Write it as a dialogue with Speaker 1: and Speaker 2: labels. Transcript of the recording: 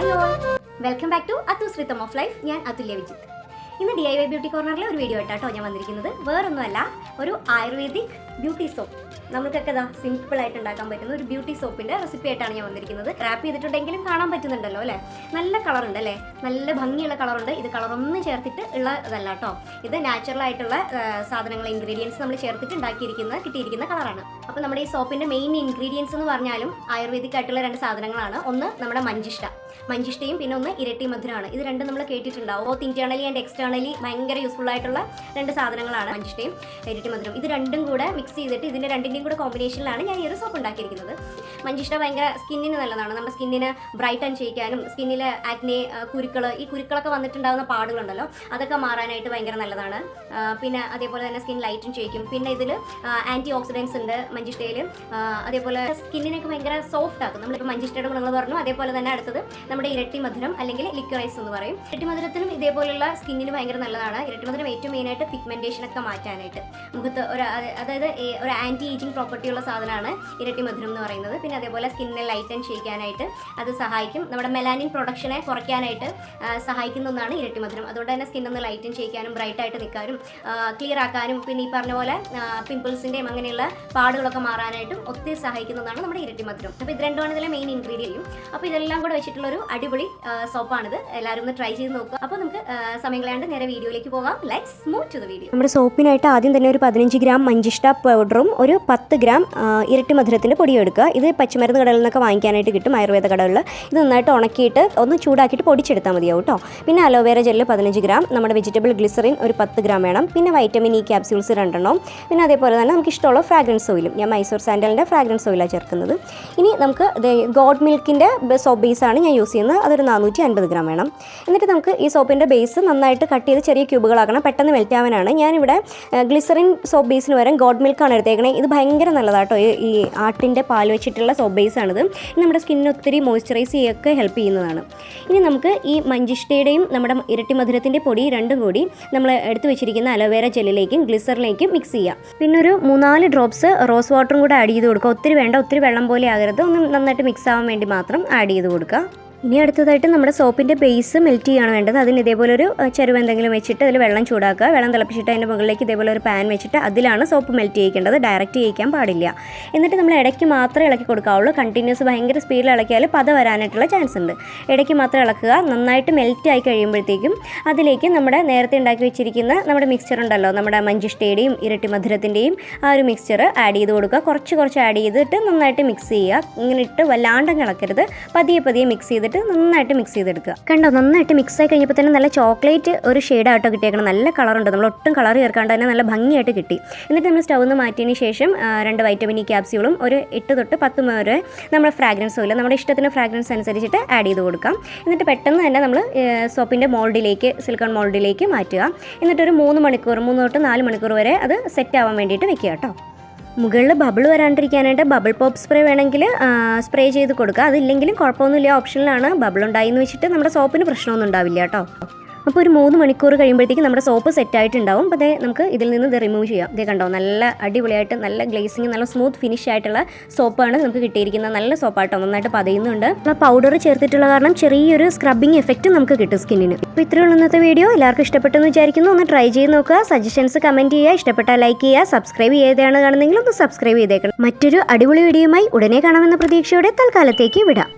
Speaker 1: Hi all, welcome back to Athu's rhythm of life. ഞാൻ അതുല്യ വിജിത്ത്. ഇന്ന് DIY beauty കോർണറിലെ ഒരു video ആയിട്ടാട്ടോ ഞാൻ വന്നിരിക്കുന്നത്. വേറൊന്നുമല്ല, ഒരു ആയുർവേദിക് ബ്യൂട്ടി സോപ്പ്. നമുക്കൊക്കെ സിമ്പിൾ ആയിട്ട് ഉണ്ടാക്കാൻ പറ്റുന്ന ഒരു ബ്യൂട്ടി സോപ്പിന്റെ റെസിപ്പി ആയിട്ടാണ് ഞാൻ വന്നിരിക്കുന്നത്. റാപ്പ് ചെയ്തിട്ടുണ്ടെങ്കിലും കാണാൻ പറ്റുന്നുണ്ടല്ലോ അല്ലേ? നല്ല കളറുണ്ട് അല്ലേ? നല്ല ഭംഗിയുള്ള കളറുണ്ട്. ഇത് കളറൊന്നും ചേർത്തിട്ട് ഉള്ളതല്ല കേട്ടോ. ഇത് നാച്ചുറൽ ആയിട്ടുള്ള സാധനങ്ങൾ, ഇൻഗ്രീഡിയൻസ് നമ്മൾ ചേർത്തിട്ട് കിട്ടിയിരിക്കുന്ന കളറാണ്. അപ്പോൾ നമ്മുടെ ഈ സോപ്പിന്റെ മെയിൻ ഇൻഗ്രീഡിയൻസ് എന്ന് പറഞ്ഞാലും ആയുർവേദിക് ആയിട്ടുള്ള രണ്ട് സാധനങ്ങളാണ്. ഒന്ന് നമ്മുടെ മഞ്ചിഷ്ടയും പിന്നെ ഒന്ന് ഇരട്ടി മധുരമാണ്. ഇത് രണ്ടും നമ്മൾ കേട്ടിട്ടുണ്ടാവും. ബോത്ത് ഇന്റേണലി ആൻഡ് എക്സ്റ്റേണലി ഭയങ്കര യൂസ്ഫുൾ ആയിട്ടുള്ള രണ്ട് സാധനങ്ങളാണ് മഞ്ചിഷ്ടയും ഇരട്ടി മധുരം. ഇത് രണ്ടും കൂടെ മിക്സ് ചെയ്തിട്ട് ഇതിന്റെ രണ്ടിന്റെയും കൂടെ കോമ്പിനേഷനിലാണ് ഞാൻ ഈ ഒരു സോപ്പ് ഉണ്ടാക്കിയിരിക്കുന്നത്. മഞ്ചിഷ്ട ഭയങ്കര സ്കിന്നിന് നല്ലതാണ്. നമ്മുടെ സ്കിന്നിന് ബ്രൈറ്റൻ ചെയ്യിക്കാനും സ്കിന്നിലെ ആക്നെ, ഈ കുരുക്കളൊക്കെ വന്നിട്ടുണ്ടാകുന്ന പാടുകളുണ്ടല്ലോ, അതൊക്കെ മാറാനായിട്ട് ഭയങ്കര നല്ലതാണ്. പിന്നെ അതേപോലെ തന്നെ സ്കിൻ ലൈറ്റും ചെയ്യിക്കും. പിന്നെ ഇതിൽ ആൻറ്റി ഓക്സിഡൻസ് ഉണ്ട് മഞ്ചിഷ്ടയിൽ. അതേപോലെ സ്കിന്നിനൊക്കെ ഭയങ്കര സോഫ്റ്റ് ആക്കും. നമ്മളിപ്പോൾ മഞ്ചിഷ്ടയുടെ ഗുണങ്ങൾ പറഞ്ഞു. അതേപോലെ തന്നെ അടുത്തത് നമ്മുടെ ഇരട്ടി മധുരം അല്ലെങ്കിൽ ലിക്വറൈസ് എന്ന് പറയും. ഇരട്ടി മധുരത്തിനും ഇതേപോലെയുള്ള സ്കിന്നിന് ഭയങ്കര നല്ലതാണ്. ഇരട്ടി മധുരം ഏറ്റവും മെയിനായിട്ട് പിഗ്മെന്റേഷൻ ഒക്കെ മാറ്റാനായിട്ട്, മുഖത്ത് അതായത് ഒരു ആൻറ്റി ഏജിങ് പ്രോപ്പർട്ടി ഉള്ള സാധനമാണ് ഇരട്ടി മധുരം എന്ന് പറയുന്നത്. പിന്നെ അതേപോലെ സ്കിന്നിനെ ലൈറ്റൻ ചെയ്യിക്കാനായിട്ട് അത് സഹായിക്കും. നമ്മുടെ മെലാനിൻ പ്രൊഡക്ഷനെ കുറയ്ക്കാനായിട്ട് സഹായിക്കുന്ന ഒന്നാണ് ഇരട്ടി മധുരം. അതുകൊണ്ട് തന്നെ സ്കിന്നൊന്ന് ലൈറ്റൻ ചെയ്യിക്കാനും ബ്രൈറ്റായിട്ട് നിൽക്കാനും ക്ലിയർ ആക്കാനും പിന്നെ ഈ പറഞ്ഞ പോലെ പിമ്പിൾസിൻ്റെയും അങ്ങനെയുള്ള പാടുകളൊക്കെ മാറാനായിട്ടും ഒത്തിരി സഹായിക്കുന്നതാണ് നമ്മുടെ ഇരട്ടി മധുരം. അപ്പോൾ ഇത് രണ്ടുമാണ് ഇതിലെ മെയിൻ ഇൻഗ്രീഡിയൻറ്റും. അപ്പോൾ ഇതെല്ലാം കൂടെ വെച്ചിട്ടുള്ളൊരു അടിപൊളി സോപ്പാണിത്. എല്ലാവരും ഒന്ന് ട്രൈ ചെയ്ത് നോക്കുക. അപ്പോൾ നമുക്ക് സമയം കളയാണ്ട് നേരെ വീഡിയോയിലേക്ക് പോകാം. Let's move to the video. നമ്മുടെ സോപ്പിനായിട്ട് ആദ്യം തന്നെ ഒരു 15 ഗ്രാം മഞ്ചിഷ്ട പൗഡറും ഒരു 10 ഗ്രാം ഇരട്ടി മധുരത്തിൻ്റെ പൊടിയും എടുക്കുക. ഇത് പച്ചമരുന്ന് കടകളിൽ നിന്നൊക്കെ വാങ്ങിക്കാനായിട്ട് കിട്ടും, ആയുർവേദ കടകളിൽ. ഇത് നന്നായിട്ട് ഉണക്കിയിട്ട് ഒന്ന് ചൂടാക്കിയിട്ട് പൊടിച്ചെടുത്താൽ മതിയാവും കേട്ടോ. പിന്നെ അലോവേര ജെല്ല് 15 ഗ്രാം, നമ്മുടെ വെജിറ്റബിൾ ഗ്ലിസറിൻ ഒരു 10 ഗ്രാം വേണം. പിന്നെ വൈറ്റമിൻ ഇ ക്യാപ്സ്യൂൾസ് 2 പിന്നെ അതേപോലെ തന്നെ നമുക്ക് ഇഷ്ടമുള്ള ഫ്രാഗ്രൻസ് ഓയിലും. ഞാൻ മൈസൂർ സാൻഡലിൻ്റെ ഫ്രാഗ്രൻസ് ഓയിലാണ് ചേർക്കുന്നത്. ഇനി നമുക്ക് ഗോഡ് മിൽക്കിൻ്റെ സോപ്പ് ബേസാണ് ഞാൻ യൂസ് ചെയ്യുന്നത്. അതൊരു 450 ഗ്രാം വേണം. എന്നിട്ട് നമുക്ക് ഈ സോപ്പിൻ്റെ ബേസ് നന്നായിട്ട് കട്ട് ചെയ്ത് ചെറിയ ക്യൂബുകളാക്കണം, പെട്ടെന്ന് മെൽറ്റ് ആവാനാണ്. ഞാനിവിടെ ഗ്ലിസറിൻ സോപ്പ് ബേസിന് വരെ ഗോഡ് മിൽക്കാണ് എടുത്തേക്കണേ. ഇത് ഭയങ്കര നല്ലതാട്ടോ. ഈ ആട്ടിൻ്റെ പാൽ വെച്ചിട്ടുള്ള സോപ്പ് ബേസാണിത്. നമ്മുടെ സ്കിന്നിന് ഒത്തിരി മോയ്സ്ചറൈസ് ചെയ്യൊക്കെ ഹെൽപ്പ് ചെയ്യുന്നതാണ്. ഇനി നമുക്ക് ഈ മഞ്ചിഷ്ടയുടെയും നമ്മുടെ ഇരട്ടി മധുരത്തിൻ്റെ പൊടി രണ്ടും കൂടി നമ്മൾ എടുത്തു വെച്ചിരിക്കുന്ന അലോവേര ജെല്ലിലേക്കും ഗ്ലിസറിലേക്കും മിക്സ് ചെയ്യാം. പിന്നെ ഒരു 3-4 ഡ്രോപ്സ് റോസ് വാട്ടറും കൂടെ ആഡ് ചെയ്ത് കൊടുക്കുക. ഒത്തിരി വേണ്ട, ഒത്തിരി വെള്ളം പോലെ ആകരുത്. ഒന്ന് നന്നായിട്ട് മിക്സ് ആവാൻ വേണ്ടി മാത്രം ആഡ് ചെയ്ത് കൊടുക്കുക. ഇനി അടുത്തതായിട്ട് നമ്മുടെ സോപ്പിൻ്റെ ബേസ് മെൽറ്റ് ചെയ്യാണ് വേണ്ടത്. അതിന് ഇതേപോലെ ഒരു ചരുവ എന്തെങ്കിലും വെച്ചിട്ട് അതിൽ വെള്ളം ചൂടാക്കുക. വെള്ളം തിളപ്പിച്ചിട്ട് അതിൻ്റെ മുകളിലേക്ക് ഇതേപോലെ ഒരു പാൻ വെച്ചിട്ട് അതിലാണ് സോപ്പ് മെൽറ്റ് ചെയ്യിക്കേണ്ടത്. ഡയറക്റ്റ് ചെയ്യിക്കാൻ പാടില്ല. എന്നിട്ട് നമ്മൾ ഇടയ്ക്ക് മാത്രമേ ഇളക്കി കൊടുക്കാവുള്ളൂ. കണ്ടിന്യൂസ് ഭയങ്കര സ്പീഡിൽ ഇളക്കിയാൽ പത വരാനായിട്ടുള്ള ചാൻസ് ഉണ്ട്. ഇടയ്ക്ക് മാത്രം ഇളക്കുക. നന്നായിട്ട് മെൽറ്റ് ആയി കഴിയുമ്പോഴത്തേക്കും അതിലേക്ക് നമ്മുടെ നേരത്തെ ഉണ്ടാക്കി വെച്ചിരിക്കുന്ന നമ്മുടെ മിക്സ്ചർ ഉണ്ടല്ലോ, നമ്മുടെ മഞ്ചിഷ്ടയുടെയും ഇരട്ടി മധുരത്തിൻ്റെയും ആ ഒരു മിക്സ്ചർ ആഡ് ചെയ്ത് കൊടുക്കുക. കുറച്ച് ആഡ് ചെയ്തിട്ട് നന്നായിട്ട് മിക്സ് ചെയ്യുക. ഇങ്ങനെ ഇട്ട് വല്ലാണ്ടങ്ങ് ഇളക്കരുത്. പതിയെ മിക്സ് ചെയ്തിട്ട് നന്നായിട്ട് മിക്സ് ചെയ്തെടുക്കുക. കണ്ടോ, നന്നായിട്ട് മിക്സ് ആയി കഴിഞ്ഞപ്പോൾ തന്നെ നല്ല ചോക്ലേറ്റ് ഒരു ഷെയ്ഡായിട്ടോ കിട്ടിയേക്കണം. നല്ല കളറുണ്ട്. നമ്മൾ ഒട്ടും കളർ ചേർക്കാണ്ട് തന്നെ നല്ല ഭംഗിയായിട്ട് കിട്ടി. എന്നിട്ട് നമ്മൾ സ്റ്റൗവിൽ നിന്ന് മാറ്റിയതിന് ശേഷം 2 വൈറ്റമിൻ ഇ ക്യാപ്സ്യൂളും ഒരു 8 തൊട്ട് 10 വരെ നമ്മുടെ ഫ്രാഗ്രൻസ് ഓയിൽ നമ്മുടെ ഇഷ്ടത്തിന് ഫ്രാഗ്രൻസ് അനുസരിച്ചിട്ട് ആഡ് ചെയ്ത് കൊടുക്കാം. എന്നിട്ട് പെട്ടെന്ന് തന്നെ നമ്മൾ സോപ്പിൻ്റെ സിലിക്കൺ മോൾഡിലേക്ക് മാറ്റുക. എന്നിട്ടൊരു 3 തൊട്ട് 4 മണിക്കൂർ വരെ അത് സെറ്റ് ആവാൻ വേണ്ടിയിട്ട് വെക്കുക കേട്ടോ. മുകളിൽ ബബിൾ വരാണ്ടിരിക്കാനായിട്ട് ബബിൾ പോപ്പ് സ്പ്രേ വേണമെങ്കിൽ സ്പ്രേ ചെയ്ത് കൊടുക്കുക. അതില്ലെങ്കിലും കുഴപ്പമൊന്നുമില്ല, ഓപ്ഷനിലാണ്. ബബിൾ ഉണ്ടായി എന്ന് വെച്ചിട്ട് നമ്മുടെ സോപ്പിന് പ്രശ്നമൊന്നും ഉണ്ടാവില്ല കേട്ടോ. അപ്പോൾ ഒരു 3 മണിക്കൂർ കഴിയുമ്പോഴത്തേക്കും നമ്മുടെ സോപ്പ് സെറ്റായിട്ടുണ്ടാവും. അപ്പോൾ നമുക്ക് ഇതിൽ നിന്ന് ഇത് റിമൂവ് ചെയ്യാം. ഇതേ കണ്ടോ, നല്ല അടിപൊളിയായിട്ട് നല്ല ഗ്ലേസിങ്, നല്ല സ്മൂത്ത് ഫിനിഷ് ആയിട്ടുള്ള സോപ്പാണ് നമുക്ക് കിട്ടിയിരിക്കുന്നത്. നല്ല സോപ്പാട്ടോ, നന്നായിട്ട് പതയുന്നുണ്ട്. നമ്മൾ പൗഡർ ചേർത്തിട്ടുള്ള കാരണം ചെറിയൊരു സ്ക്രബിങ് എഫക്റ്റ് നമുക്ക് കിട്ടും സ്കിന്നിന്. അപ്പോൾ ഇത്രയുള്ള ഇന്നത്തെ വീഡിയോ എല്ലാവർക്കും ഇഷ്ടപ്പെട്ടെന്ന് വിചാരിക്കുന്നു. ഒന്ന് ട്രൈ ചെയ്ത് നോക്കുക. സജഷൻസ് കമൻറ്റ് ചെയ്യുക. ഇഷ്ടപ്പെട്ടാൽ ലൈക്ക് ചെയ്യുക. സബ്സ്ക്രൈബ് ചെയ്തതാണ് കാണുന്നെങ്കിൽ ഒന്ന് സബ്സ്ക്രൈബ് ചെയ്തേക്കണം. മറ്റൊരു അടിപൊളി വീഡിയോയുമായി ഉടനെ കാണാമെന്ന പ്രതീക്ഷയോടെ തൽക്കാലത്തേക്ക് വിടാം.